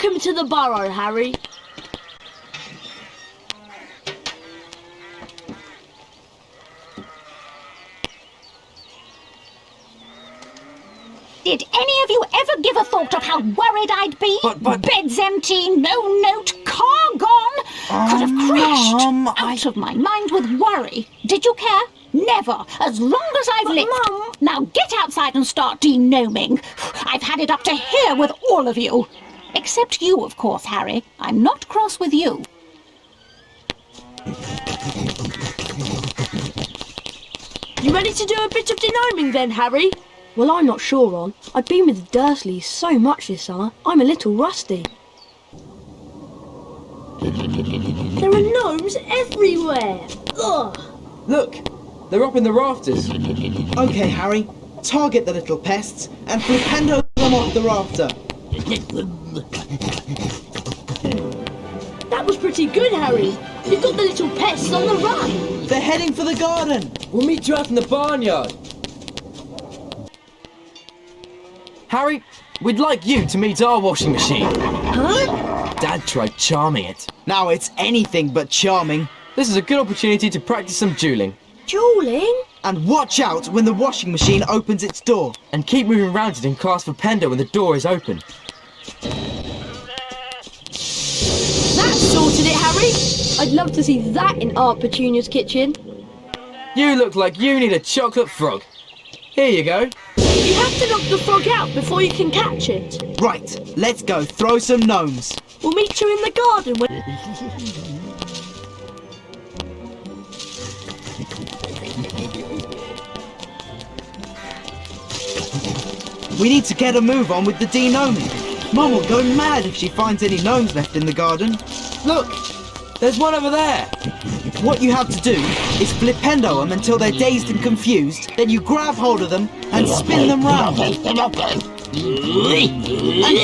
Welcome to the burrow, Harry. Did any of you ever give a thought of how worried I'd be? But... Bed's empty, no note, car gone. Could have crashed. Mum, Out of my mind with worry. Did you care? Never, as long as I've lived. Mum... Now get outside and start denoming. I've had it up to here with all of you. Except you, of course, Harry. I'm not cross with you. You ready to do a bit of denoming then, Harry? Well, I'm not sure, Ron. I've been with the Dursleys so much this summer, I'm a little rusty. There are gnomes everywhere! Ugh! Look, they're up in the rafters. Okay, Harry, target the little pests and flipendo them off the rafter. That was pretty good, Harry. You've got the little pests on the run. They're heading for the garden. We'll meet you out in the barnyard. Harry, we'd like you to meet our washing machine. Huh? Dad tried charming it. Now it's anything but charming. This is a good opportunity to practice some dueling. Dueling? And watch out when the washing machine opens its door. And keep moving around it and cast for Pendo when the door is open. That sorted it, Harry. I'd love to see that in Aunt Petunia's kitchen. You look like you need a chocolate frog. Here you go. You have to knock the frog out before you can catch it. Right, let's go throw some gnomes. We'll meet you in the garden when... We need to get a move on with the denoming. Mum will go mad if she finds any gnomes left in the garden. Look, there's one over there. What you have to do is flipendo them until they're dazed and confused, then you grab hold of them and spin them round. And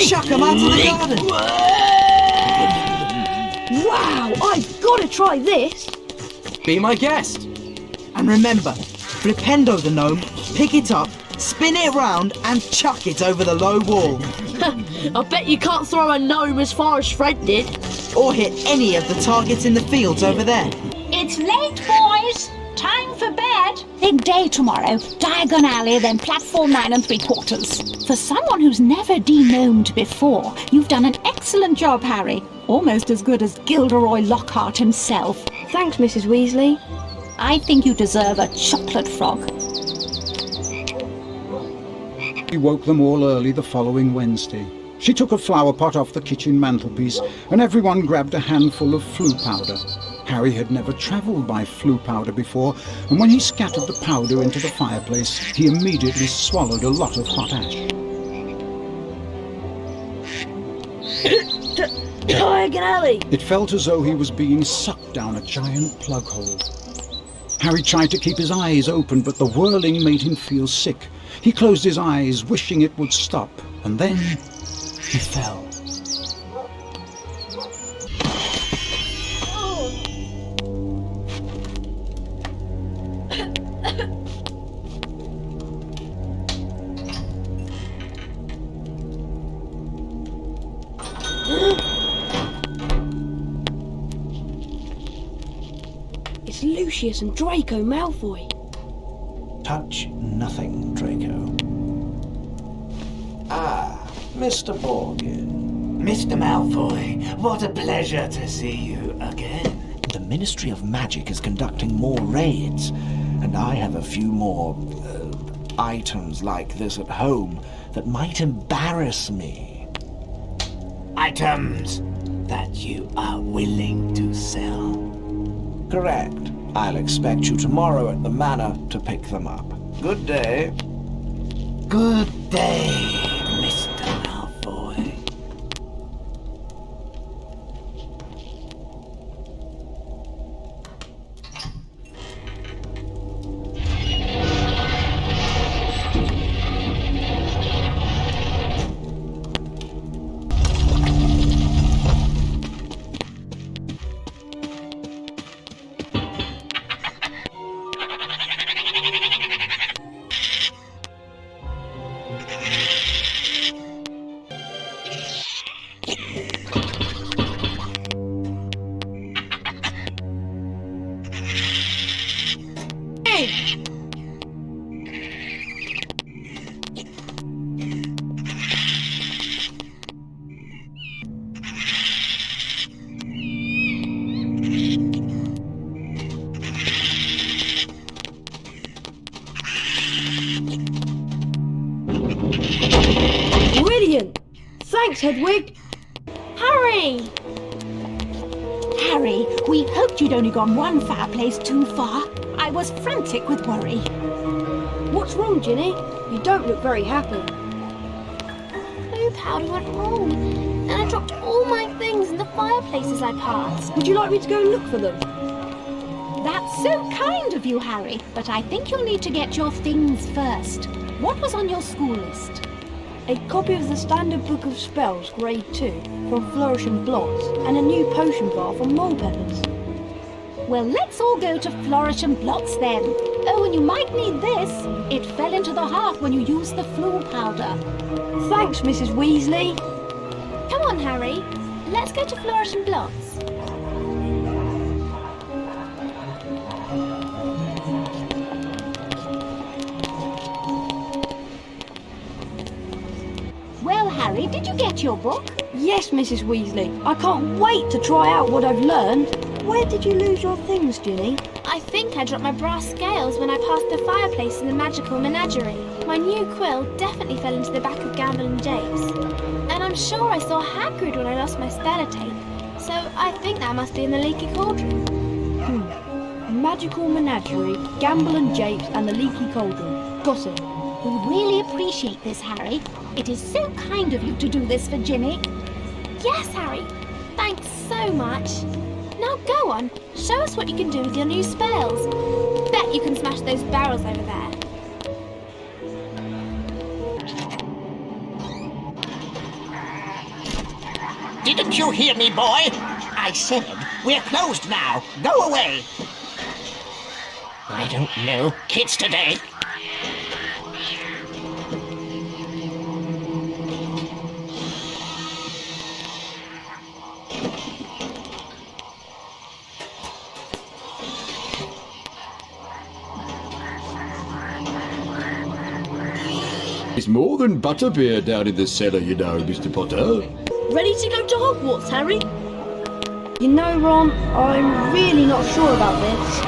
chuck them out of the garden. Wow, I've got to try this. Be my guest. And remember, flipendo the gnome, pick it up, spin it round and chuck it over the low wall. I bet you can't throw a gnome as far as Fred did. Or hit any of the targets in the fields over there. It's late, boys. Time for bed. Big day tomorrow. Diagon Alley, then platform 9 3/4. For someone who's never degnomed before, you've done an excellent job, Harry. Almost as good as Gilderoy Lockhart himself. Thanks, Mrs. Weasley. I think you deserve a chocolate frog. She woke them all early the following Wednesday. She took a flower pot off the kitchen mantelpiece, and everyone grabbed a handful of flue powder. Harry had never travelled by flue powder before, and when he scattered the powder into the fireplace, he immediately swallowed a lot of hot ash. Diagon Alley! It felt as though he was being sucked down a giant plug hole. Harry tried to keep his eyes open, but the whirling made him feel sick. He closed his eyes, wishing it would stop, and then he fell. It's Lucius and Draco Malfoy. Touch nothing, Draco. Ah, Mr. Borgin. Mr. Malfoy, what a pleasure to see you again. The Ministry of Magic is conducting more raids, and I have a few more items like this at home that might embarrass me. Items that you are willing to sell. Correct. I'll expect you tomorrow at the manor to pick them up. Good day. Good day, Mr. Malfoy. Thanks, Hedwig. Harry! Harry, we hoped you'd only gone one fireplace too far. I was frantic with worry. What's wrong, Ginny? You don't look very happy. Blue powder went wrong, and I dropped all my things in the fireplaces I passed. Would you like me to go and look for them? That's so kind of you, Harry, but I think you'll need to get your things first. What was on your school list? A copy of the Standard Book of Spells, Grade 2, from Flourish and Blots, and a new potion bar from Mole Peppers. Well, let's all go to Flourish and Blots then. Oh, and you might need this. It fell into the hearth when you used the flu powder. Thanks, Mrs. Weasley. Come on, Harry. Let's go to Flourish and Blots. Well, Harry, did you get your book? Yes, Mrs. Weasley. I can't wait to try out what I've learned. Where did you lose your things, Ginny? I think I dropped my brass scales when I passed the fireplace in the magical menagerie. My new quill definitely fell into the back of Gamble and Japes. And I'm sure I saw Hagrid when I lost my speller tape. So I think that must be in the leaky cauldron. Magical Menagerie, Gamble and Japes, and the Leaky Cauldron. Got it. We really appreciate this, Harry. It is so kind of you to do this for Ginny. Yes, Harry. Thanks so much. Now go on, show us what you can do with your new spells. Bet you can smash those barrels over there. Didn't you hear me, boy? I said, we're closed now. Go away. I don't know kids today. It's more than butterbeer down in the cellar, you know, Mr. Potter. Ready to go to Hogwarts, Harry? You know, Ron, I'm really not sure about this.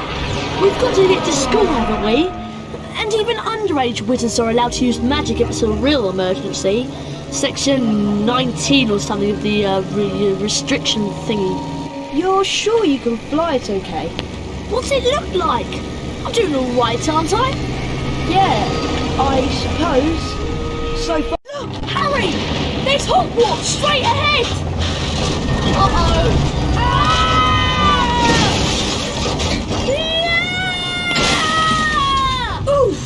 We've got to get to school, haven't we? And even underage wizards are allowed to use magic if it's a real emergency. Section 19 or something of the restriction thingy. You're sure you can fly it okay? What's it look like? I'm doing all right, aren't I? Yeah, I suppose. So far. Look, Harry! There's Hogwarts straight ahead! Uh-oh! Ah! Oof!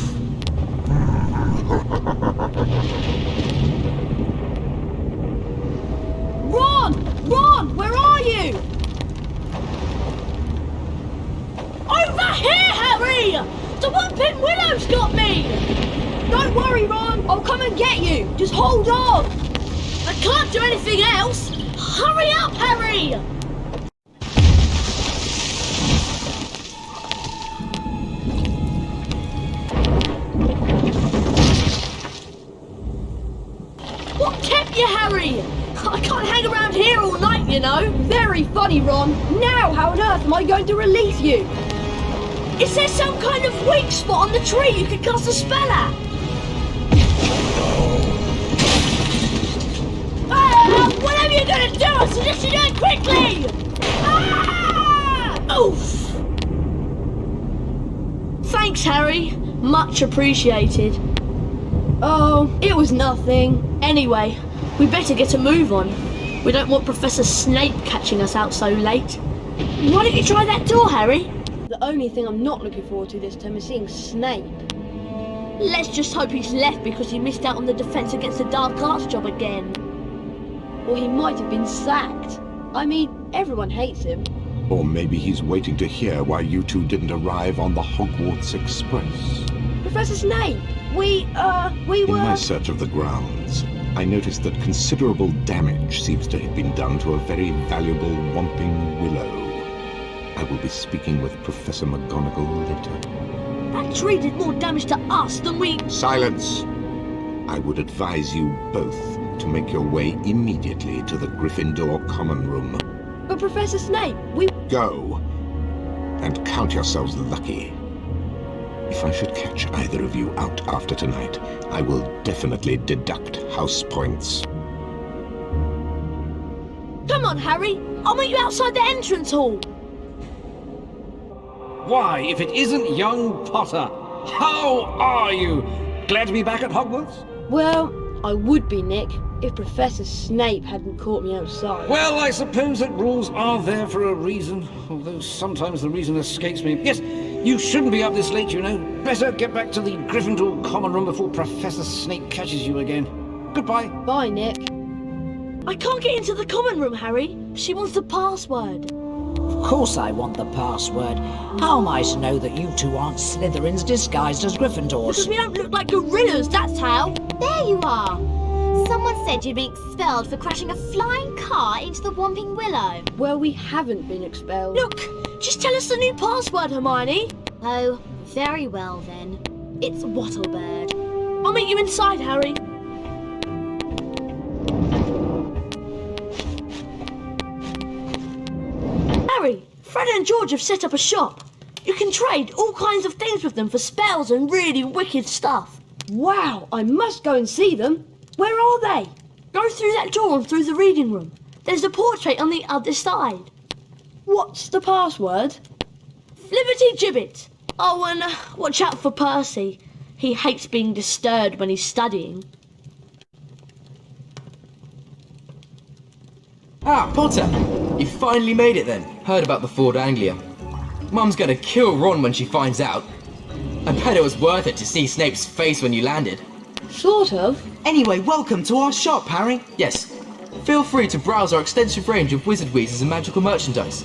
Ron! Ron! Where are you? Over here, Harry! The Whomping Willow's got me! Don't worry, Ron. I'll come and get you. Just hold on. I can't do anything else. Hurry up, Harry! What kept you, Harry? I can't hang around here all night, you know. Very funny, Ron. Now, how on earth am I going to release you? Is there some kind of weak spot on the tree you could cast a spell at? Whatever you're gonna do, I suggest you do it quickly! Ah! Oof! Thanks, Harry. Much appreciated. Oh, it was nothing. Anyway, we better get a move on. We don't want Professor Snape catching us out so late. Why don't you try that door, Harry? The only thing I'm not looking forward to this term is seeing Snape. Let's just hope he's left because he missed out on the Defense Against the Dark Arts job again. Or he might have been sacked. I mean, everyone hates him. Or maybe he's waiting to hear why you two didn't arrive on the Hogwarts Express. Professor Snape, we were... In my search of the grounds, I noticed that considerable damage seems to have been done to a very valuable Whomping Willow. I will be speaking with Professor McGonagall later. That tree did more damage to us than we... Silence! I would advise you both to make your way immediately to the Gryffindor Common Room. But Professor Snape, we... Go, and count yourselves lucky. If I should catch either of you out after tonight, I will definitely deduct house points. on, Harry. I'll meet you outside the entrance hall. Why, if it isn't young Potter? How are you? Glad to be back at Hogwarts? Well, I would be, Nick, if Professor Snape hadn't caught me outside. Well, I suppose that rules are there for a reason, although sometimes the reason escapes me. Yes, you shouldn't be up this late, you know. Better get back to the Gryffindor common room before Professor Snape catches you again. Goodbye. Bye, Nick. I can't get into the common room, Harry. She wants the password. Of course I want the password. How am I to know that you two aren't Slytherins disguised as Gryffindors? Because we don't look like gorillas, that's how. There you are. Someone said you'd been expelled for crashing a flying car into the Whomping Willow. Well, we haven't been expelled. Look, just tell us the new password, Hermione. Oh, very well then. It's Wattlebird. I'll meet you inside, Harry. Harry, Fred and George have set up a shop. You can trade all kinds of things with them for spells and really wicked stuff. Wow, I must go and see them. Where are they? Go through that door and through the reading room. There's a portrait on the other side. What's the password? Flibbity Gibbet. Oh, and watch out for Percy. He hates being disturbed when he's studying. Ah, Potter! You finally made it then. Heard about the Ford Anglia. Mum's gonna kill Ron when she finds out. I bet it was worth it to see Snape's face when you landed. Sort of. Anyway, welcome to our shop, Harry. Yes. Feel free to browse our extensive range of wizard wheezes and magical merchandise.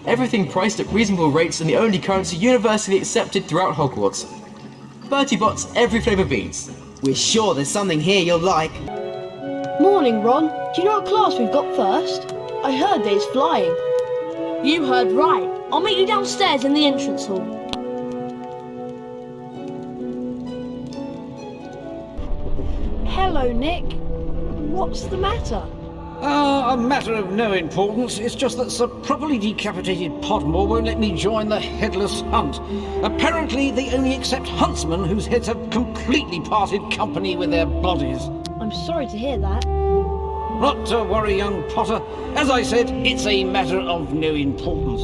Everything priced at reasonable rates and the only currency universally accepted throughout Hogwarts. 30 bots, every flavour beans. We're sure there's something here you'll like. Morning, Ron. Do you know what class we've got first? I heard there's flying. You heard right. I'll meet you downstairs in the entrance hall. Hello, Nick. What's the matter? A matter of no importance. It's just that Sir Properly Decapitated Podmore won't let me join the Headless Hunt. Apparently, they only accept huntsmen whose heads have completely parted company with their bodies. I'm sorry to hear that. Not to worry, young Potter. As I said, it's a matter of no importance.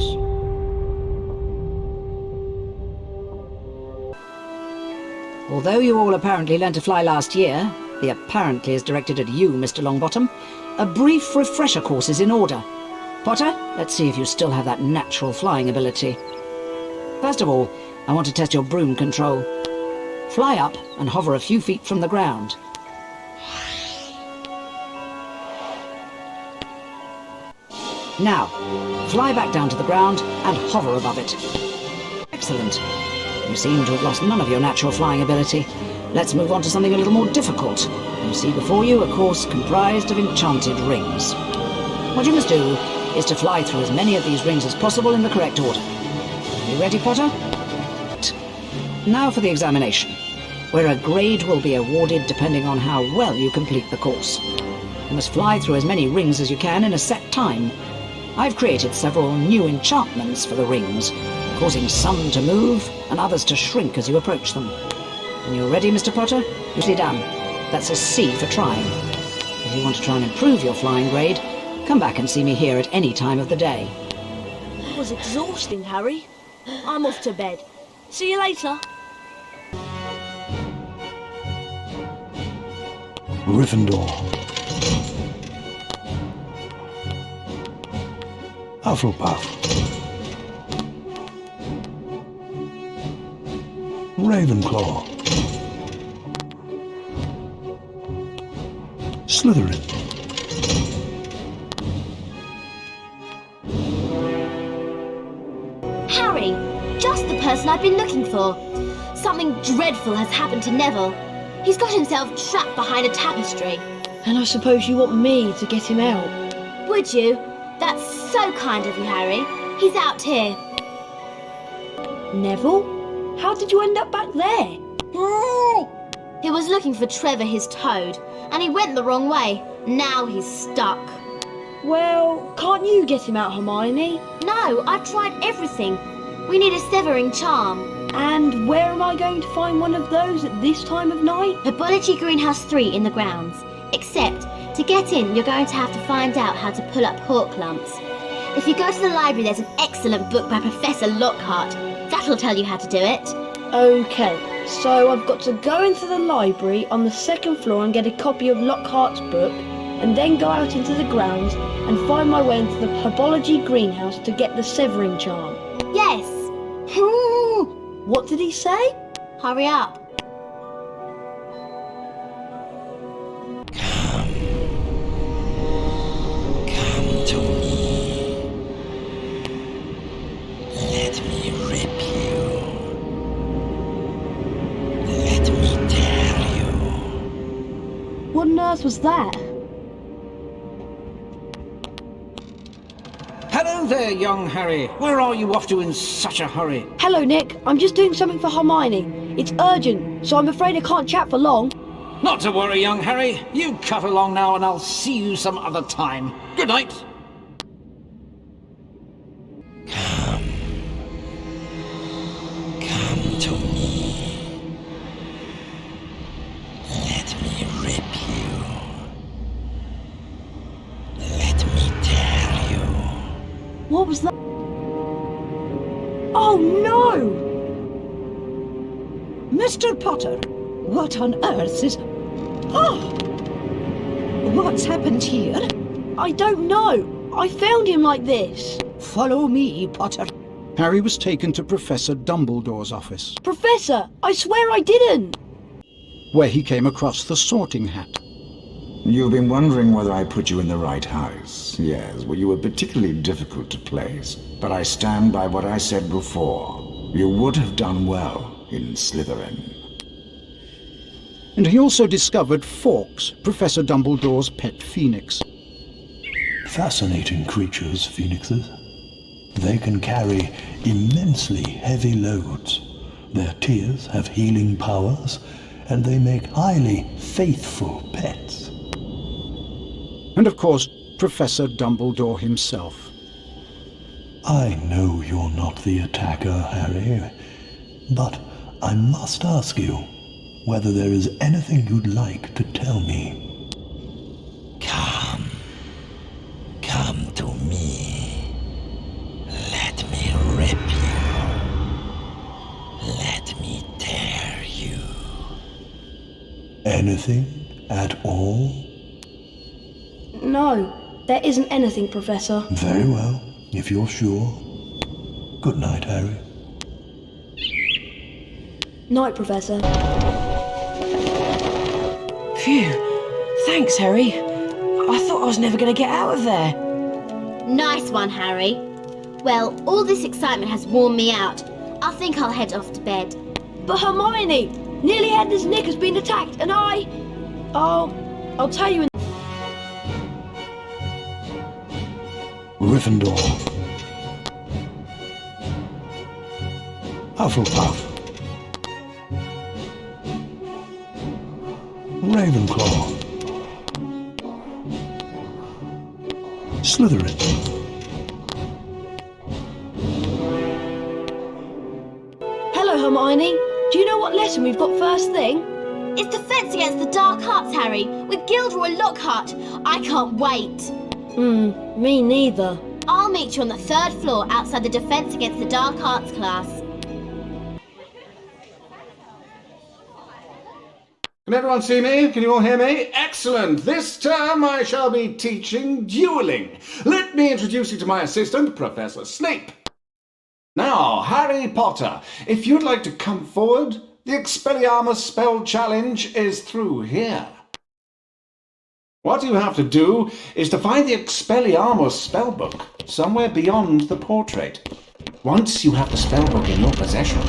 Although you all apparently learned to fly last year, the apparently is directed at you, Mr. Longbottom, a brief refresher course is in order. Potter, let's see if you still have that natural flying ability. First of all, I want to test your broom control. Fly up and hover a few feet from the ground. Now, fly back down to the ground and hover above it. Excellent. You seem to have lost none of your natural flying ability. Let's move on to something a little more difficult. You see before you a course comprised of enchanted rings. What you must do is to fly through as many of these rings as possible in the correct order. Are you ready, Potter? Now for the examination, where a grade will be awarded depending on how well you complete the course. You must fly through as many rings as you can in a set time. I've created several new enchantments for the rings, causing some to move and others to shrink as you approach them. When you're ready, Mr. Potter, you see down. That's a C for trying. If you want to try and improve your flying grade, come back and see me here at any time of the day. That was exhausting, Harry. I'm off to bed. See you later. Gryffindor. Hufflepuff. Ravenclaw. Slytherin. Harry, just the person I've been looking for. Something dreadful has happened to Neville. He's got himself trapped behind a tapestry. And I suppose you want me to get him out? Would you? That's so kind of you, Harry. He's out here. Neville? How did you end up back there? He was looking for Trevor, his toad, and he went the wrong way. Now he's stuck. Well, can't you get him out, Hermione? No, I've tried everything. We need a severing charm. And where am I going to find one of those at this time of night? Herbology Greenhouse 3 in the grounds. Except, To get in, you're going to have to find out how to pull up hawk lumps. If you go to the library, there's an excellent book by Professor Lockhart. That'll tell you how to do it. Okay, so I've got to go into the library on the second floor and get a copy of Lockhart's book, and then go out into the grounds and find my way into the herbology greenhouse to get the severing charm. Yes. What did he say? Hurry up. Come to me. Let me rip you. Let me tear you. What on earth was that? Hello there, young Harry. Where are you off to in such a hurry? Hello, Nick. I'm just doing something for Hermione. It's urgent, so I'm afraid I can't chat for long. Not to worry, young Harry. You cut along now and I'll see you some other time. Good night. Come to me. Let me rip you. Let me tear you. What was that? Oh no! Mr. Potter, what on earth is... Oh! What's happened here? I don't know. I found him like this. Follow me, Potter. Harry was taken to Professor Dumbledore's office, Professor, I swear I didn't. where he came across the Sorting Hat. You've been wondering whether I put you in the right house. Yes, well, you were particularly difficult to place. But I stand by what I said before. You would have done well in Slytherin. And he also discovered Fawkes, Professor Dumbledore's pet phoenix. Fascinating creatures, phoenixes. They can carry immensely heavy loads. Their tears have healing powers, and they make highly faithful pets. And of course, Professor Dumbledore himself. I know you're not the attacker, Harry, but I must ask you whether there is anything you'd like to tell me. Come to me. Let me rip you. Let me tear you. Anything at all? No, there isn't anything, Professor. Very well, if you're sure. Good night, Harry. Night, Professor. Phew. Thanks, Harry. I thought I was never going to get out of there. Nice one, Harry. Well, all this excitement has worn me out. I think I'll head off to bed. But Hermione, nearly Headless Nick has been attacked, and I'll tell you in... Gryffindor. Hufflepuff. Ravenclaw. Slytherin. Hello, Hermione. Do you know what lesson we've got first thing? It's Defense Against the Dark Arts, Harry, with Gilderoy Lockhart. I can't wait. Me neither. I'll meet you on the 3rd floor outside the Defense Against the Dark Arts class. Can everyone see me? Can you all hear me? Excellent! This term I shall be teaching dueling. Let me introduce you to my assistant, Professor Snape. Now, Harry Potter, if you'd like to come forward, the Expelliarmus spell challenge is through here. What you have to do is to find the Expelliarmus spellbook somewhere beyond the portrait. Once you have the spellbook in your possession,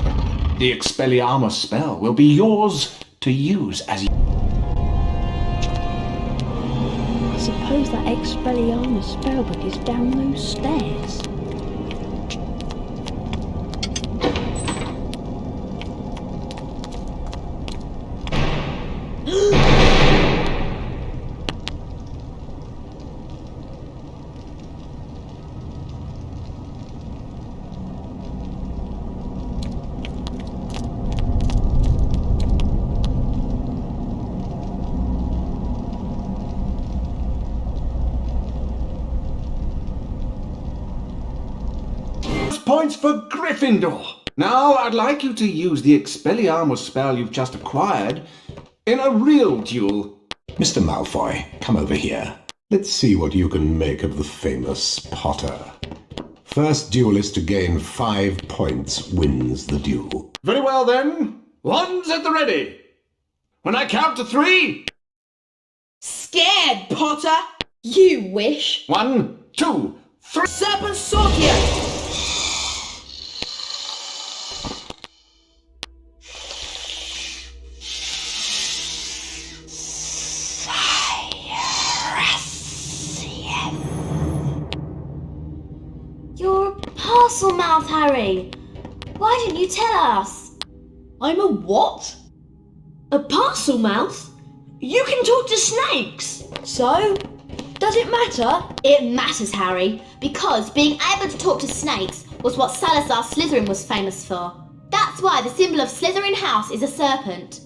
the Expelliarmus spell will be yours to use as you... I suppose that Expelliarmus spellbook is down those stairs. points for Gryffindor. Now, I'd like you to use the Expelliarmus spell you've just acquired in a real duel. Mr. Malfoy, come over here. Let's see what you can make of the famous Potter. First duelist to gain 5 points wins the duel. Very well then. One's at the ready. When I count to 3... Scared, Potter? You wish. 1, 2, 3... Serpent Sortia! You're a parcel mouth, Harry. Why didn't you tell us? I'm a what? A parcel mouth? You can talk to snakes. So? Does it matter? It matters, Harry, because being able to talk to snakes was what Salazar Slytherin was famous for. That's why the symbol of Slytherin House is a serpent.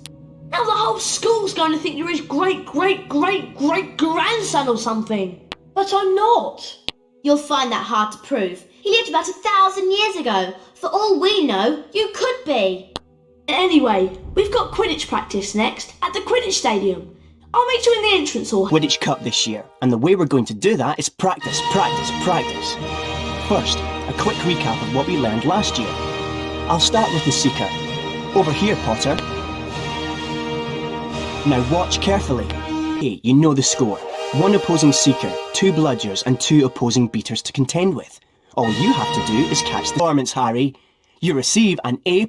Now the whole school's going to think you're his great-great-great-great-grandson or something. But I'm not. You'll find that hard to prove. He lived about 1,000 years ago. For all we know, you could be. Anyway, we've got Quidditch practice next at the Quidditch Stadium. I'll meet you in the entrance hall. Quidditch Cup this year, and the way we're going to do that is practice, practice, practice. First, a quick recap of what we learned last year. I'll start with the Seeker. Over here, Potter. Now watch carefully. Hey, you know the score. 1 opposing Seeker, 2 Bludgers, and 2 opposing Beaters to contend with. All you have to do is catch the performance, Harry. You receive an A+.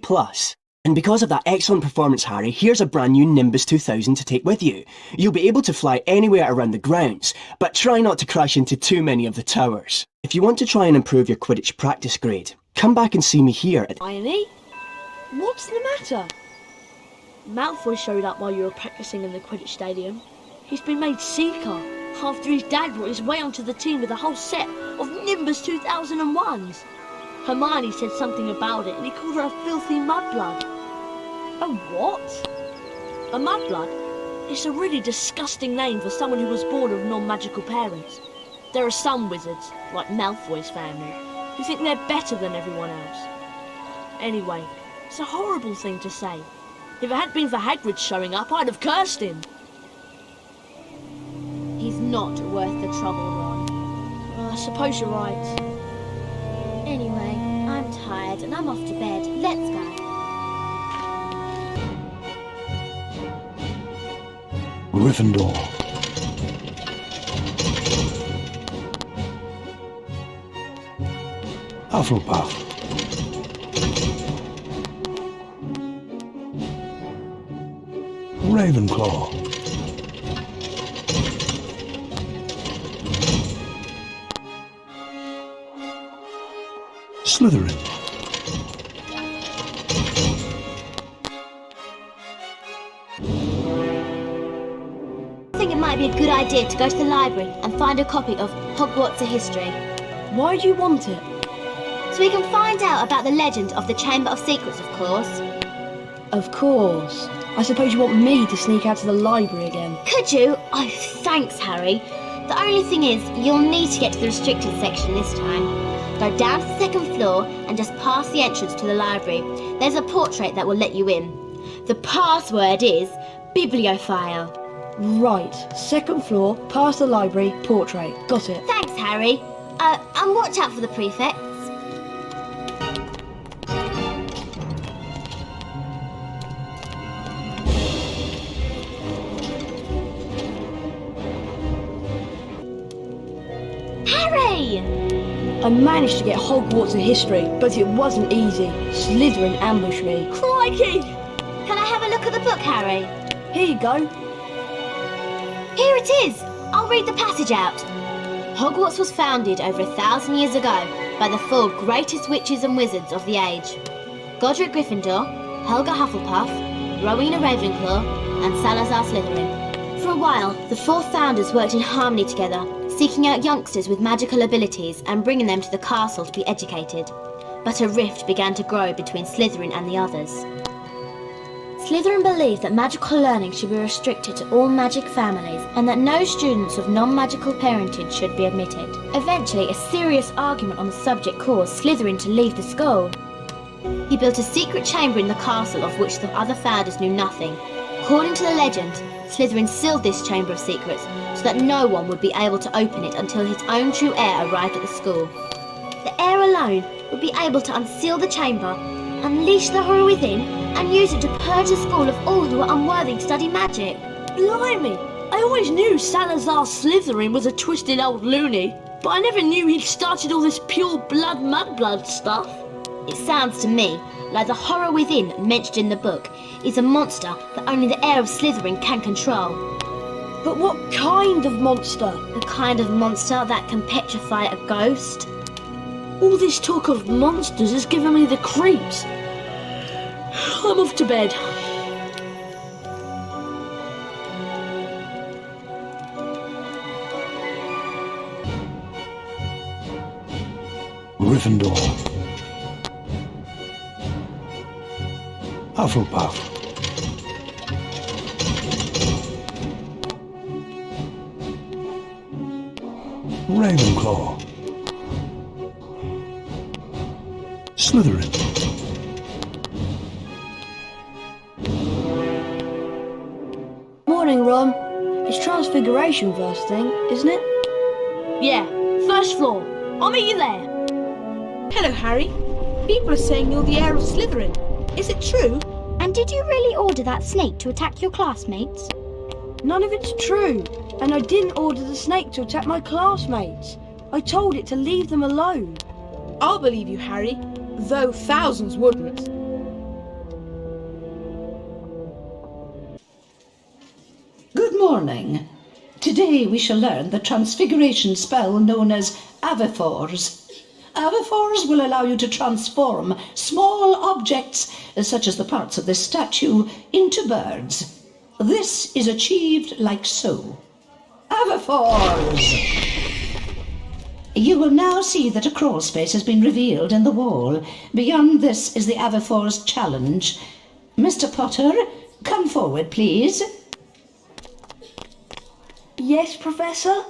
And because of that excellent performance, Harry, here's a brand new Nimbus 2000 to take with you. You'll be able to fly anywhere around the grounds, but try not to crash into too many of the towers. If you want to try and improve your Quidditch practice grade, come back and see me here at... Hermione? What's the matter? Malfoy showed up while you were practicing in the Quidditch Stadium. He's been made Seeker after his dad brought his way onto the team with a whole set of Nimbus 2001s. Hermione said something about it and he called her a filthy mudblood. A what? A mudblood? It's a really disgusting name for someone who was born of non-magical parents. There are some wizards, like Malfoy's family, who think they're better than everyone else. Anyway, it's a horrible thing to say. If it hadn't been for Hagrid showing up, I'd have cursed him. He's not worth the trouble, Ron. Well, I suppose you're right. Anyway, I'm tired and I'm off to bed. Let's go. Gryffindor. Hufflepuff. Ravenclaw. Slytherin. I think it might be a good idea to go to the library and find a copy of Hogwarts: A History. Why do you want it? So we can find out about the legend of the Chamber of Secrets, of course. Of course. I suppose you want me to sneak out to the library again. Could you? Oh, thanks, Harry. The only thing is, you'll need to get to the restricted section this time. Go down to the 2nd floor and just pass the entrance to the library. There's a portrait that will let you in. The password is bibliophile. Right, 2nd floor, past the library, portrait. Got it. Thanks, Harry. And watch out for the prefects. Harry! I managed to get Hogwarts: A History, but it wasn't easy. Slytherin ambushed me. Crikey! Can I have a look at the book, Harry? Here you go. Here it is! I'll read the passage out. Hogwarts was founded over 1,000 years ago by the 4 greatest witches and wizards of the age. Godric Gryffindor, Helga Hufflepuff, Rowena Ravenclaw, and Salazar Slytherin. For a while, the 4 founders worked in harmony together, seeking out youngsters with magical abilities and bringing them to the castle to be educated. But a rift began to grow between Slytherin and the others. Slytherin believes that magical learning should be restricted to all magic families and that no students of non-magical parentage should be admitted. Eventually, a serious argument on the subject caused Slytherin to leave the school. He built a secret chamber in the castle of which the other founders knew nothing. According to the legend, Slytherin sealed this chamber of secrets so that no one would be able to open it until his own true heir arrived at the school. The heir alone would be able to unseal the chamber, unleash the horror within, and use it to purge the school of all who are unworthy to study magic. Blimey! I always knew Salazar Slytherin was a twisted old loony, but I never knew he'd started all this pure blood mudblood stuff. It sounds to me like the horror within mentioned in the book is a monster that only the heir of Slytherin can control. But what kind of monster? The kind of monster that can petrify a ghost. All this talk of monsters has given me the creeps. I'm off to bed. Gryffindor. Hufflepuff. Ravenclaw. Slytherin. Morning, Ron. It's Transfiguration first thing, isn't it? Yeah, first floor. I'll meet you there. Hello, Harry. People are saying you're the heir of Slytherin. Is it true? And did you really order that snake to attack your classmates? None of it's true. And I didn't order the snake to attack my classmates. I told it to leave them alone. I'll believe you, Harry, though thousands wouldn't. Good morning. Today we shall learn the transfiguration spell known as Avifors. Avifors will allow you to transform small objects, such as the parts of this statue, into birds. This is achieved like so. Avifors! You will now see that a crawl space has been revealed in the wall. Beyond this is the Avifors challenge. Mr. Potter, come forward, please. Yes, Professor?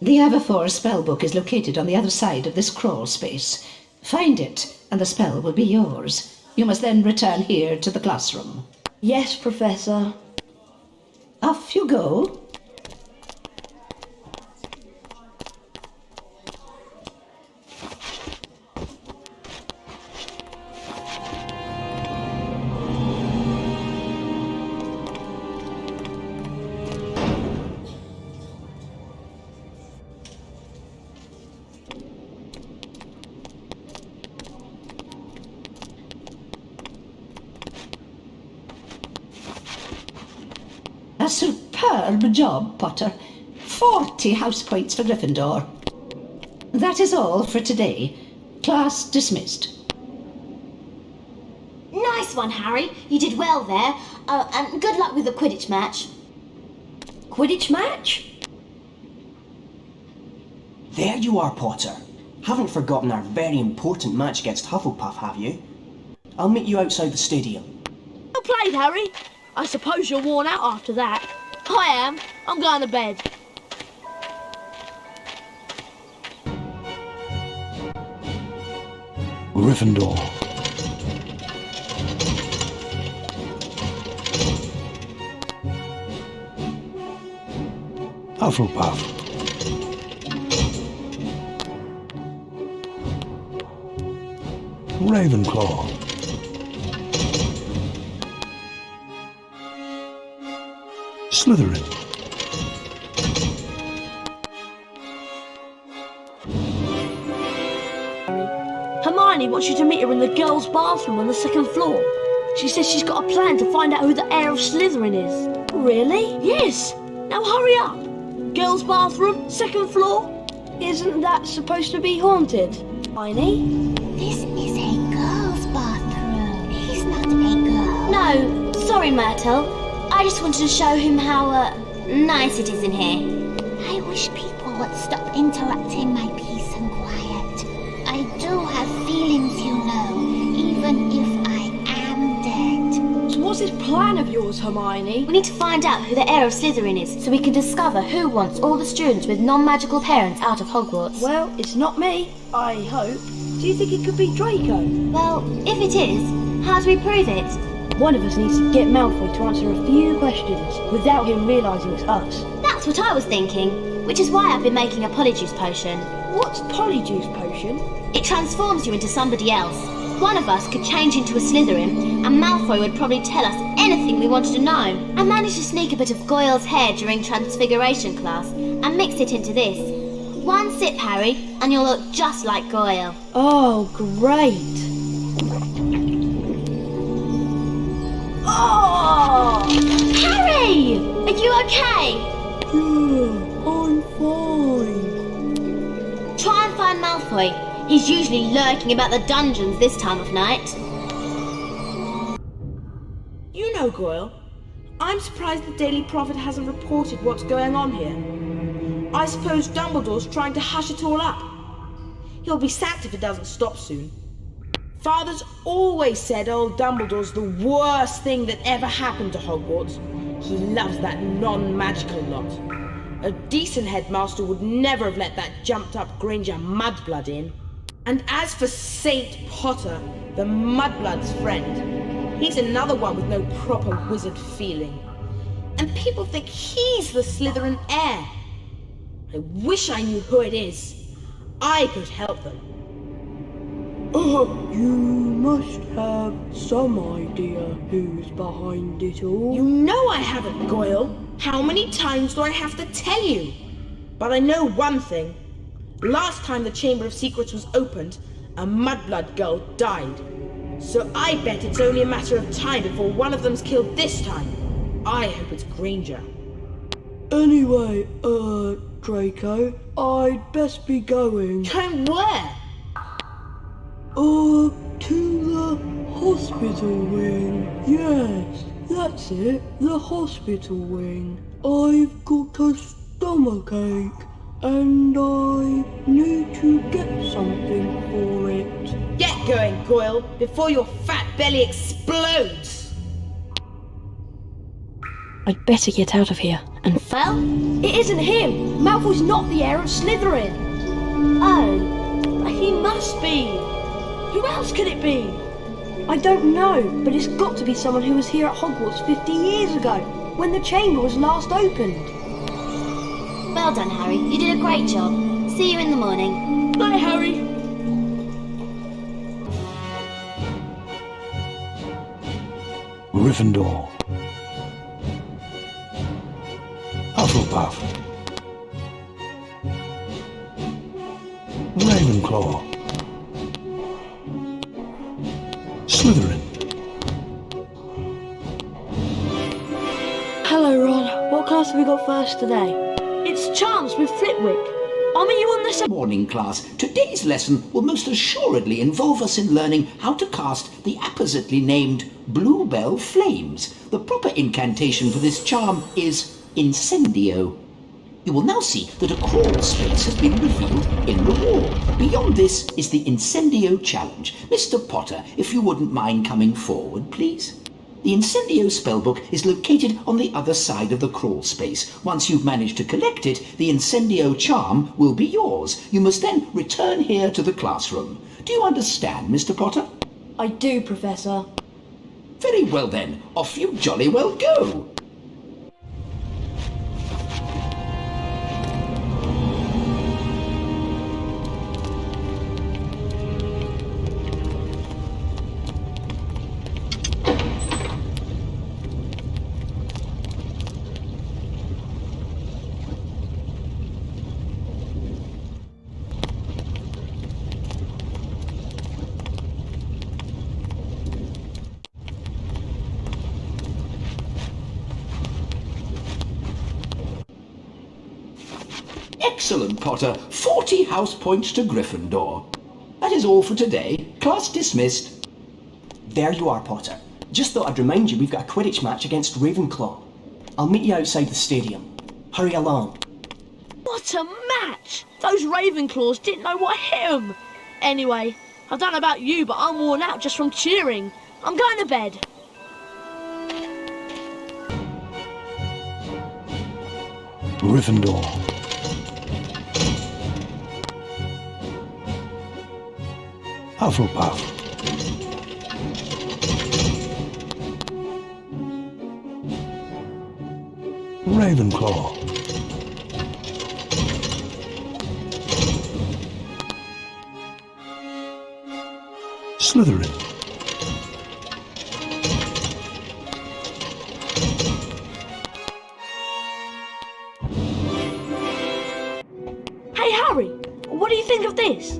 The Avifors spellbook is located on the other side of this crawl space. Find it, and the spell will be yours. You must then return here to the classroom. Yes, Professor. Off you go. A superb job, Potter. 40 house points for Gryffindor. That is all for today. Class dismissed. Nice one, Harry. You did well there. And good luck with the Quidditch match. Quidditch match? There you are, Potter. Haven't forgotten our very important match against Hufflepuff, have you? I'll meet you outside the stadium. Well played, Harry. I suppose you're worn out after that. I am. I'm going to bed. Gryffindor. Hufflepuff. Ravenclaw. Slytherin. Hermione wants you to meet her in the girls' bathroom on the second floor. She says she's got a plan to find out who the heir of Slytherin is. Really? Yes. Now hurry up. Girls' bathroom, second floor. Isn't that supposed to be haunted? Hermione? This is a girl's bathroom. He's not a girl. No, sorry, Myrtle. I just wanted to show him how, nice it is in here. I wish people would stop interrupting my peace and quiet. I do have feelings, you know, even if I am dead. So What's this plan of yours, Hermione? We need to find out who the heir of Slytherin is, so we can discover who wants all the students with non-magical parents out of Hogwarts. Well, it's not me, I hope. Do you think it could be Draco? Well, if it is, how do we prove it? One of us needs to get Malfoy to answer a few questions without him realising it's us. That's what I was thinking, which is why I've been making a Polyjuice potion. What's Polyjuice potion? It transforms you into somebody else. One of us could change into a Slytherin, and Malfoy would probably tell us anything we wanted to know. I managed to sneak a bit of Goyle's hair during Transfiguration class, and mixed it into this. One sip, Harry, and you'll look just like Goyle. Oh, great. Oh! Harry! Are you okay? Yeah, I'm fine. Try and find Malfoy. He's usually lurking about the dungeons this time of night. You know, Goyle, I'm surprised the Daily Prophet hasn't reported what's going on here. I suppose Dumbledore's trying to hush it all up. He'll be sacked if it doesn't stop soon. Father's always said old Dumbledore's the worst thing that ever happened to Hogwarts. He loves that non-magical lot. A decent headmaster would never have let that jumped-up Granger mudblood in. And as for Saint Potter, the mudblood's friend, he's another one with no proper wizard feeling. And people think he's the Slytherin heir. I wish I knew who it is. I could help them. You must have some idea who's behind it all. You know I haven't, Goyle. How many times do I have to tell you? But I know one thing. Last time the Chamber of Secrets was opened, a mudblood girl died. So I bet it's only a matter of time before one of them's killed this time. I hope it's Granger. Anyway, Draco, I'd best be going. Going where? To the hospital wing. Yes, that's it, the hospital wing. I've got a stomachache, and I need to get something for it. Get going, Goyle, before your fat belly explodes! I'd better get out of here, and Well, it isn't him! Malfoy's not the heir of Slytherin! oh, He must be! Who else could it be? I don't know, but it's got to be someone who was here at Hogwarts 50 years ago, when the chamber was last opened. well done, Harry. You did a great job. See you in the morning. Bye, Harry. Gryffindor. Hufflepuff. Ravenclaw. Slytherin. Hello, Ron. What class have we got first today? It's Charms with Flitwick. Are you on the Morning, class. Today's lesson will most assuredly involve us in learning how to cast the appositely named Bluebell Flames. The proper incantation for this charm is Incendio. You will now see that a crawl space has been revealed in the wall. Beyond this is the Incendio challenge. Mr. Potter, if you wouldn't mind coming forward, please. The Incendio spellbook is located on the other side of the crawl space. Once you've managed to collect it, the Incendio charm will be yours. You must then return here to the classroom. Do you understand, Mr. Potter? I do, Professor. Very well then, off you jolly well go. Excellent, Potter. 40 house points to Gryffindor. That is all for today. Class dismissed. There you are, Potter. Just thought I'd remind you we've got a Quidditch match against Ravenclaw. I'll meet you outside the stadium. Hurry along. What a match! Those Ravenclaws didn't know what hit 'em. Anyway, I don't know about you, but I'm worn out just from cheering. I'm going to bed. Gryffindor. Hufflepuff. Ravenclaw. Slytherin. Hey Harry, what do you think of this?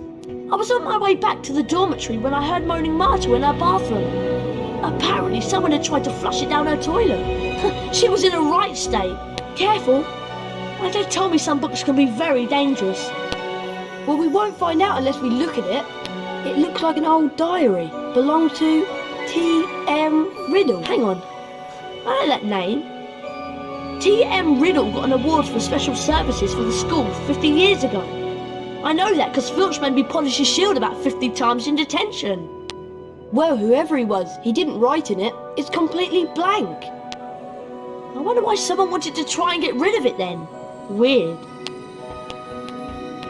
I was on my way back to the dormitory when I heard moaning Marta in her bathroom. Apparently someone had tried to flush it down her toilet. She was in a right state. Careful. Well, they told me some books can be very dangerous. Well, we won't find out unless we look at it. It looks like an old diary. Belonged to T.M. Riddle. Hang on. I know that name. T.M. Riddle got an award for special services for the school 50 years ago. I know that because Filch made me polish his shield about 50 times in detention. Well, whoever he was, he didn't write in it. It's completely blank. I wonder why someone wanted to try and get rid of it then. Weird.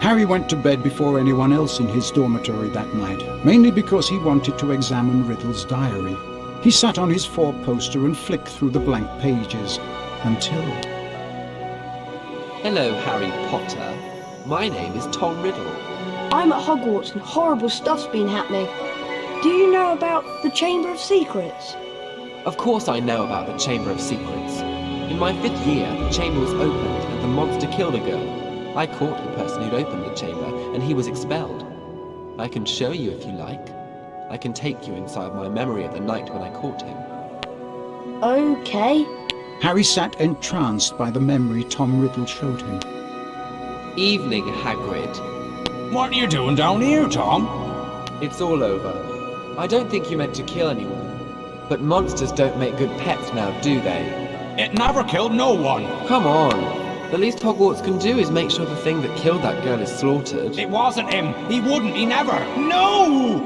Harry went to bed before anyone else in his dormitory that night, mainly because he wanted to examine Riddle's diary. He sat on his four-poster and flicked through the blank pages, until... Hello, Harry Potter. My name is Tom Riddle. I'm at Hogwarts and horrible stuff's been happening. Do you know about the Chamber of Secrets? Of course I know about the Chamber of Secrets. In my 5th year, the chamber was opened and the monster killed a girl. I caught the person who'd opened the chamber, and he was expelled. I can show you if you like. I can take you inside my memory of the night when I caught him. Okay. Harry sat entranced by the memory Tom Riddle showed him. Evening, Hagrid. What are you doing down here, Tom? It's all over. I don't think you meant to kill anyone. But monsters don't make good pets now, do they? It never killed no one. Come on. The least Hogwarts can do is make sure the thing that killed that girl is slaughtered. It wasn't him. He wouldn't. He never. No!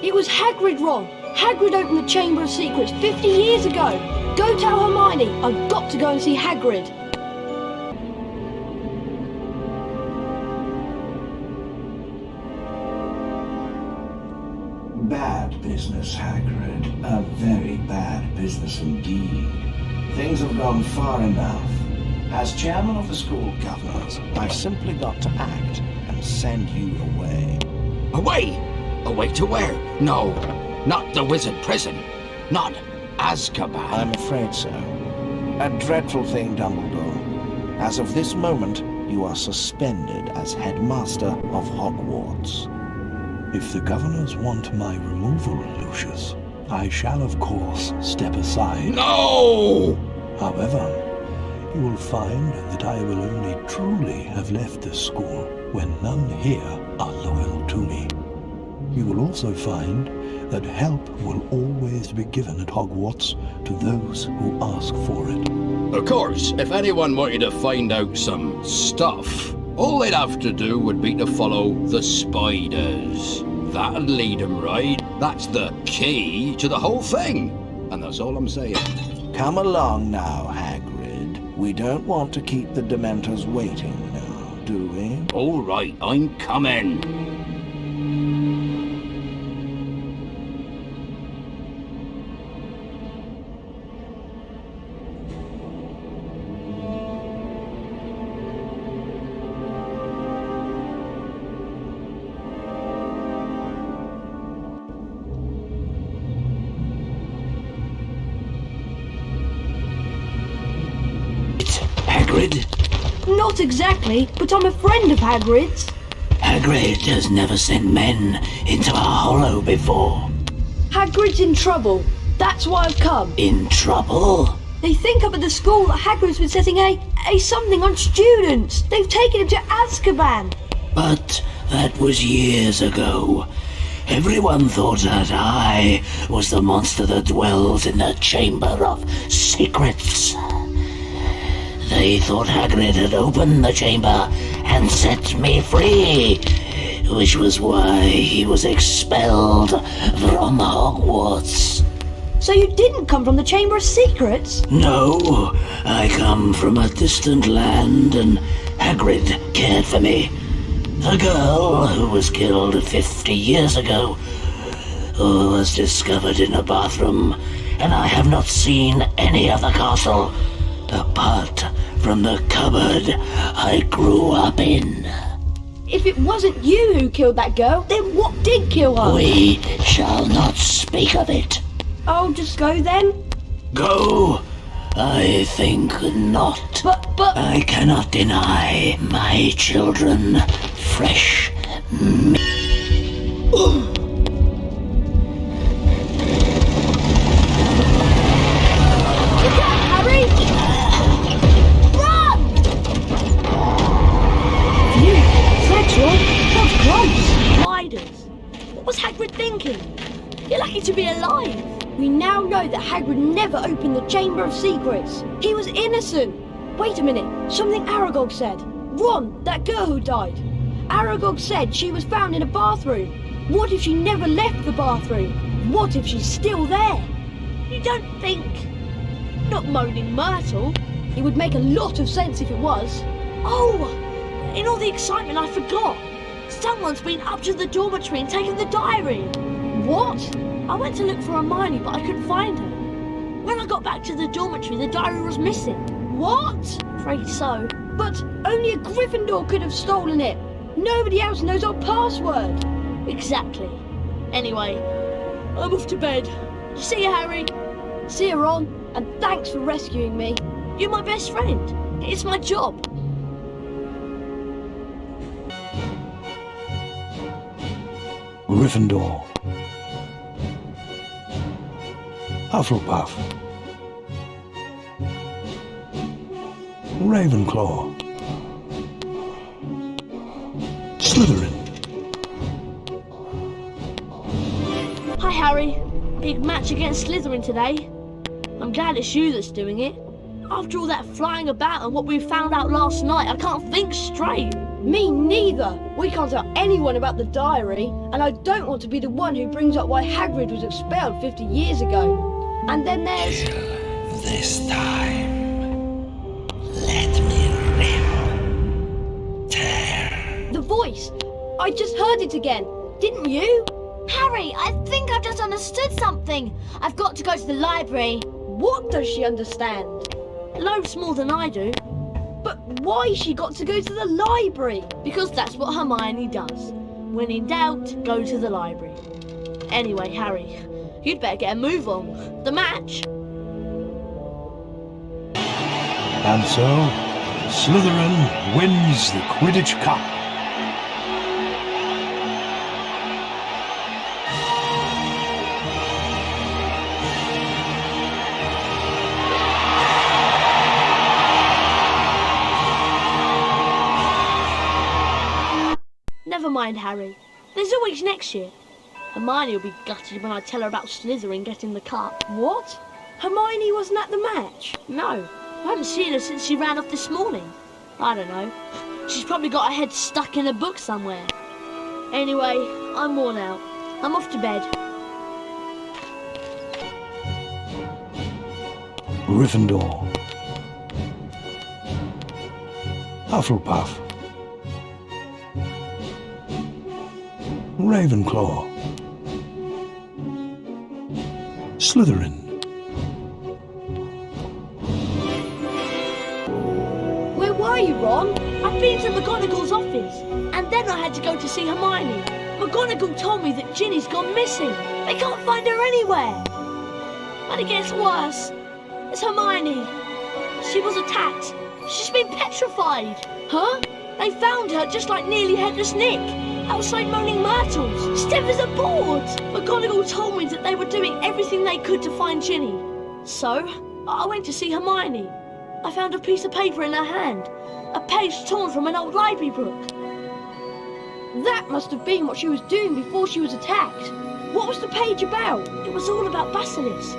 It was Hagrid, Ron. Hagrid opened the Chamber of Secrets 50 years ago. Go tell Hermione. I've got to go and see Hagrid. Bad business, Hagrid. A very bad business indeed. Things have gone far enough. As chairman of the school governors, I've simply got to act and send you away. Away? Away to where? No, not the wizard prison. Not Azkaban. I'm afraid so. A dreadful thing, Dumbledore. As of this moment, you are suspended as headmaster of Hogwarts. If the governors want my removal, Lucius, I shall of course step aside. No! However, you will find that I will only truly have left this school when none here are loyal to me. You will also find that help will always be given at Hogwarts to those who ask for it. Of course, if anyone wanted to find out some stuff, all they'd have to do would be to follow the spiders. That'd lead them right. That's the key to the whole thing. And that's all I'm saying. Come along now, Hagrid. We don't want to keep the Dementors waiting now, do we? All right, I'm coming. Hagrid? Not exactly, but I'm a friend of Hagrid's. Hagrid has never sent men into a hollow before. Hagrid's in trouble. That's why I've come. In trouble? They think up at the school that Hagrid's been setting a something on students. They've taken him to Azkaban. But that was years ago. Everyone thought that I was the monster that dwells in the Chamber of Secrets. They thought Hagrid had opened the chamber and set me free, which was why he was expelled from Hogwarts. So you didn't come from the Chamber of Secrets? No, I come from a distant land and Hagrid cared for me. The girl who was killed 50 years ago was discovered in a bathroom, and I have not seen any other castle apart from the cupboard I grew up in. If it wasn't you who killed that girl, then what did kill her? We shall not speak of it. I'll just go then? Go? I think not. But... I cannot deny my children fresh meat. Harry! Run! Phew, thanks, Ron. That was close. Spiders. What was Hagrid thinking? You're lucky to be alive. We now know that Hagrid never opened the Chamber of Secrets. He was innocent. Wait a minute, something Aragog said. Ron, that girl who died. Aragog said she was found in a bathroom. What if she never left the bathroom? What if she's still there? You don't think... Not Moaning Myrtle. It would make a lot of sense if it was. Oh, in all the excitement I forgot. Someone's been up to the dormitory and taken the diary. What? I went to look for Hermione, but I couldn't find her. When I got back to the dormitory, the diary was missing. What? Afraid so. But only a Gryffindor could have stolen it. Nobody else knows our password. Exactly. Anyway, I'm off to bed. See you, Harry. See you, Ron. And thanks for rescuing me. You're my best friend. It's my job. Gryffindor. Hufflepuff. Ravenclaw. Slytherin. Hi, Harry. Big match against Slytherin today. I'm glad it's you that's doing it. After all that flying about and what we found out last night, I can't think straight. Me neither. We can't tell anyone about the diary, and I don't want to be the one who brings up why Hagrid was expelled 50 years ago. And then there's... This time, let me rip, tear. the voice. I just heard it again. Didn't you? Harry, I think I've just understood something. I've got to go to the library. What does she understand? Loads more than I do. But why she got to go to the library? Because that's what Hermione does. When in doubt, go to the library. Anyway, Harry, you'd better get a move on. The match. And so, Slytherin wins the Quidditch Cup. Never mind, Harry. There's always next year. Hermione will be gutted when I tell her about Slytherin getting the cup. What? Hermione wasn't at the match? No. I haven't seen her since she ran off this morning. I don't know. She's probably got her head stuck in a book somewhere. Anyway, I'm worn out. I'm off to bed. Gryffindor. Hufflepuff. Ravenclaw. Slytherin. Where were you, Ron? I've been to McGonagall's office, and then I had to go to see Hermione. McGonagall told me that Ginny's gone missing. They can't find her anywhere. And it gets worse. It's Hermione. She was attacked. She's been petrified. Huh? They found her just like Nearly Headless Nick, outside Moaning Myrtle's, stiff as a board. McGonagall told me that they were doing everything they could to find Ginny. So, I went to see Hermione. I found a piece of paper in her hand, a page torn from an old library book. That must have been what she was doing before she was attacked. What was the page about? It was all about basilisks.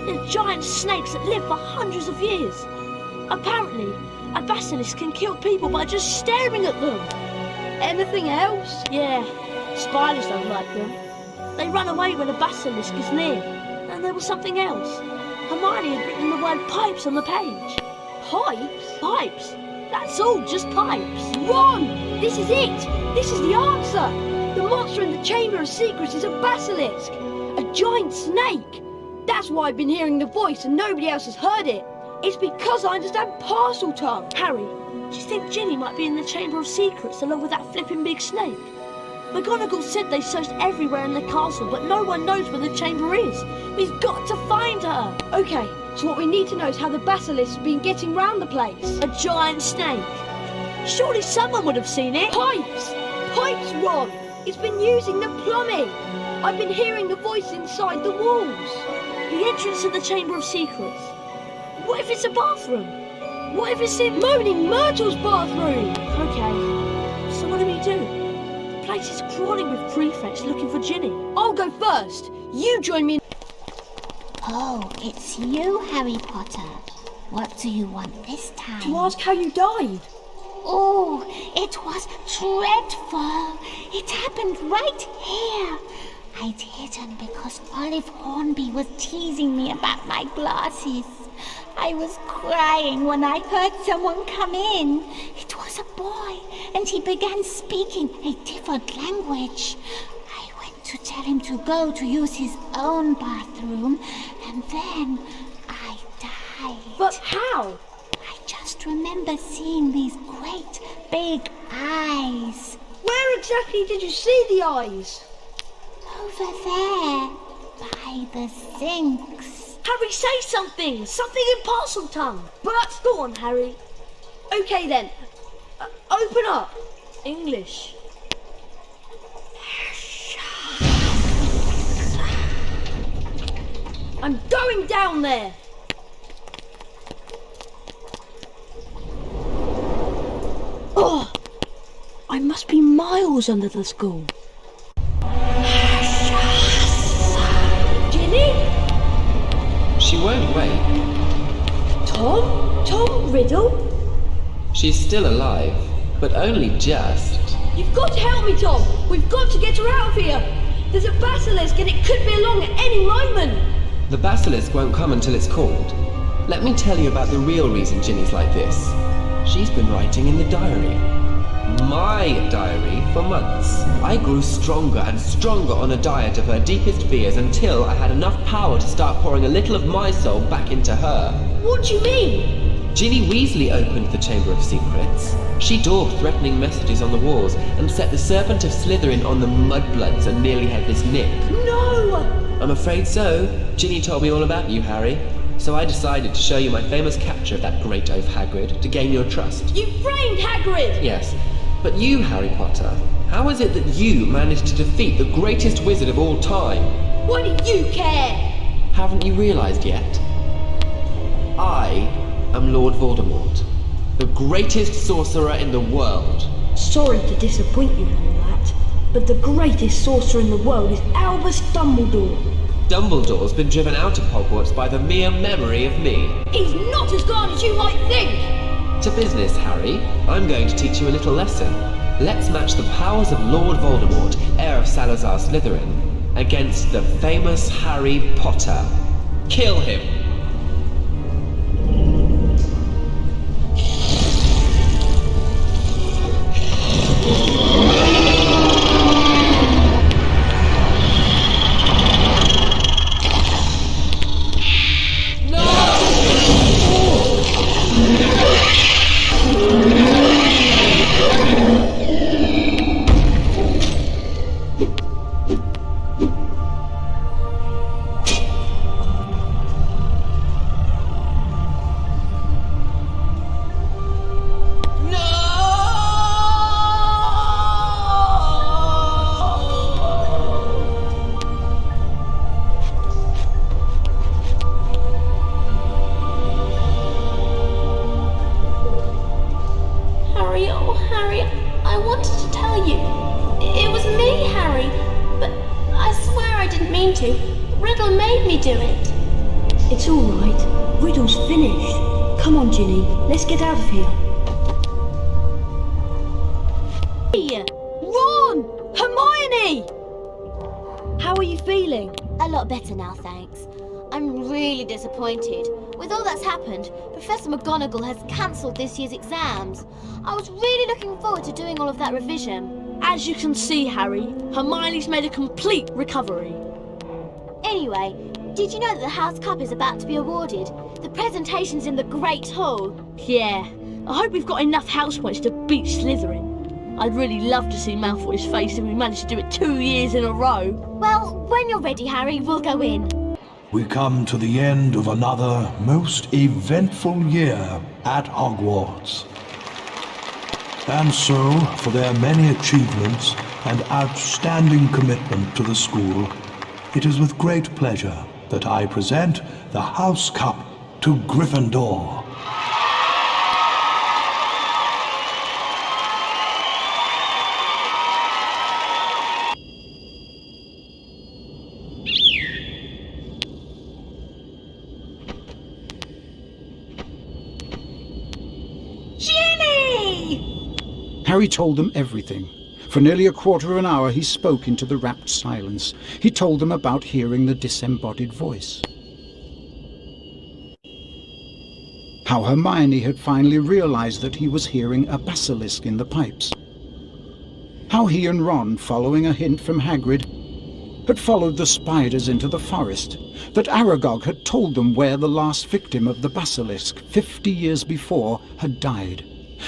They're giant snakes that live for hundreds of years. Apparently, a basilisk can kill people by just staring at them. Anything else? Yeah, spiders don't like them. They run away when a basilisk is near, and there was something else. Hermione had written the word pipes on the page. Pipes? Pipes. That's all, just pipes. Ron! This is it! This is the answer! The monster in the Chamber of Secrets is a basilisk! A giant snake! That's why I've been hearing the voice and nobody else has heard it. It's because I understand parcel tongue. Harry, do you think Ginny might be in the Chamber of Secrets along with that flipping big snake? McGonagall said they searched everywhere in the castle, but no one knows where the chamber is. We've got to find her! Okay, so what we need to know is how the basilisk's been getting round the place. A giant snake. Surely someone would have seen it. Pipes! Pipes, Ron! It's been using the plumbing! I've been hearing the voice inside the walls. The entrance to the Chamber of Secrets. What if it's a bathroom? What if it's in Moaning Myrtle's bathroom? Okay, so what do we do? The place is crawling with prefects looking for Ginny. I'll go first. You join me. Oh, it's you, Harry Potter. What do you want this time? To ask how you died. Oh, it was dreadful. It happened right here. I'd hidden because Olive Hornby was teasing me about my glasses. I was crying when I heard someone come in. It was a boy, and he began speaking a different language. I went to tell him to go to use his own bathroom, and then I died. But how? I just remember seeing these great big eyes. Where exactly did you see the eyes? Over there, by the sinks. Harry, say something! Something in parcel tongue! But, go on, Harry. Okay then. Open up. English. I'm going down there! Oh! I must be miles under the school. Ginny? She won't wake. Tom? Tom Riddle? She's still alive, but only just. You've got to help me, Tom! We've got to get her out of here! There's a basilisk and it could be along at any moment! The basilisk won't come until it's called. Let me tell you about the real reason Ginny's like this. She's been writing in the diary. My diary for months. I grew stronger and stronger on a diet of her deepest fears until I had enough power to start pouring a little of my soul back into her. What do you mean? Ginny Weasley opened the Chamber of Secrets. She daubed threatening messages on the walls and set the Serpent of Slytherin on the mudbloods and nearly had this Nick. No! I'm afraid so. Ginny told me all about you, Harry. So I decided to show you my famous capture of that great oaf Hagrid to gain your trust. You framed Hagrid! Yes. But you, Harry Potter, how is it that you managed to defeat the greatest wizard of all time? Why do you care? Haven't you realised yet? I am Lord Voldemort, the greatest sorcerer in the world. Sorry to disappoint you in all that, but the greatest sorcerer in the world is Albus Dumbledore. Dumbledore's been driven out of Hogwarts by the mere memory of me. He's not as gone as you might think! To business, Harry. I'm going to teach you a little lesson. Let's match the powers of Lord Voldemort, heir of Salazar Slytherin, against the famous Harry Potter. Kill him! Riddle made me do it. It's all right. Riddle's finished. Come on, Ginny. Let's get out of here. Hey! Ron! Hermione! How are you feeling? A lot better now, thanks. I'm really disappointed. With all that's happened, Professor McGonagall has cancelled this year's exams. I was really looking forward to doing all of that revision. As you can see, Harry, Hermione's made a complete recovery. Anyway, did you know that the House Cup is about to be awarded? The presentation's in the Great Hall. Yeah, I hope we've got enough house points to beat Slytherin. I'd really love to see Malfoy's face if we managed to do it 2 years in a row. Well, when you're ready, Harry, we'll go in. We come to the end of another most eventful year at Hogwarts. And so, for their many achievements and outstanding commitment to the school, it is with great pleasure that I present the House Cup to Gryffindor. Harry told them everything. For nearly a quarter of an hour he spoke into the rapt silence. He told them about hearing the disembodied voice. How Hermione had finally realized that he was hearing a basilisk in the pipes. How he and Ron, following a hint from Hagrid, had followed the spiders into the forest. That Aragog had told them where the last victim of the basilisk, 50 years before, had died.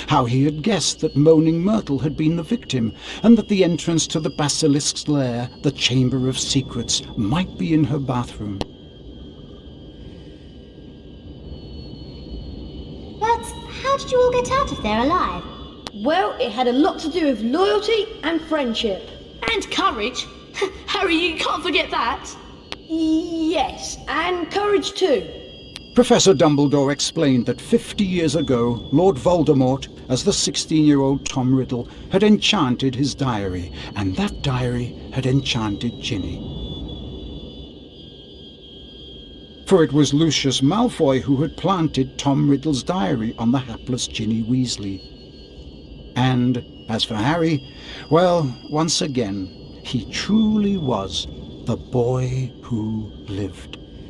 How he had guessed that Moaning Myrtle had been the victim, and that the entrance to the basilisk's lair, the Chamber of Secrets, might be in her bathroom. But how did you all get out of there alive? Well, it had a lot to do with loyalty and friendship. And courage. Harry, you can't forget that. Yes, and courage too. Professor Dumbledore explained that 50 years ago, Lord Voldemort, as the 16-year-old Tom Riddle, had enchanted his diary, and that diary had enchanted Ginny. For it was Lucius Malfoy who had planted Tom Riddle's diary on the hapless Ginny Weasley. And, as for Harry, well, once again, he truly was the boy who lived.